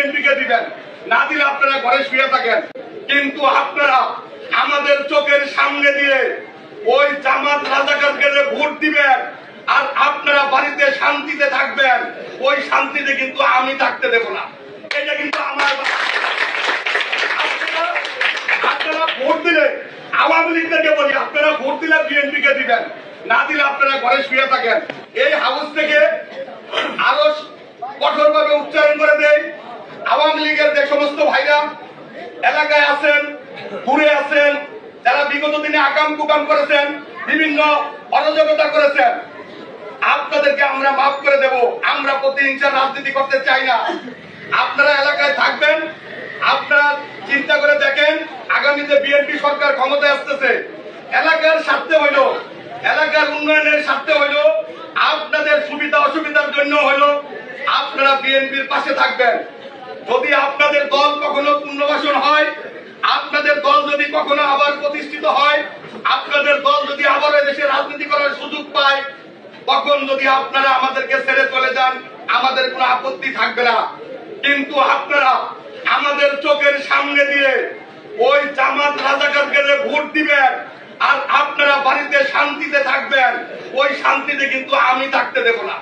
BNP কে দিবেন, না দিলে আপনারা ঘরে শুয়ে থাকেন। কিন্তু আপনারা আমাদের চোখের সামনে দিয়ে ওই জামাত রাজাকারকে ভোট দিবেন আর আপনারা বাড়িতে শান্তিতে থাকবেন, ওই শান্তিতে কিন্তু আমি থাকতে দেব না। এটা কিন্তু আমার আপনারা ভোট দিলে আওয়ামী লীগকে বলি, আপনারা ভোট দিলে বিএনপি কে দিবেন, না দিলে আপনারা ঘরে শুয়ে থাকেন। এই হাউস থেকে আরো কঠোরভাবে উচ্চারণ করে দেয়, আওয়ামী লীগের যে সমস্ত ভাইরা এলাকায় আছেন, দূরে আছেন, যারা বিগত দিনে আকাম কুকাম করেছেন, বিভিন্ন অরাজকতা করেছেন, আপনাদেরকে আমরা মাফ করে দেব। আমরা প্রতিহিংসার রাজনীতি করতে চাই না। আপনারা এলাকায় থাকবেন, আপনারা চিন্তা করে দেখেন আগামীতে বিএনপি সরকার ক্ষমতায় আসতেছে, এলাকার স্বার্থে হইল, এলাকার উন্নয়নের স্বার্থে হইল, আপনাদের সুবিধা অসুবিধার জন্য হইল আপনারা বিএনপির পাশে থাকবেন। যদি আপনাদের দল কখনো পুনর্বাসন হয়, আপনাদের দল যদি কখনো আবার প্রতিষ্ঠিত হয়, আপনাদের দল যদি আবার দেশে রাজনীতি করার সুযোগ পায়, তখন যদি আপনারা আমাদেরকে ছেড়ে চলে যান, আমাদের কোনো আপত্তি থাকবে না। কিন্তু আপনারা আমাদের চোখের সামনে দিয়ে ওই জামাত রাজাকারকে ভোট দিবেন আর আপনারা বাড়িতে শান্তিতে থাকবেন, ওই শান্তিতে কিন্তু আমি থাকতে দেব না।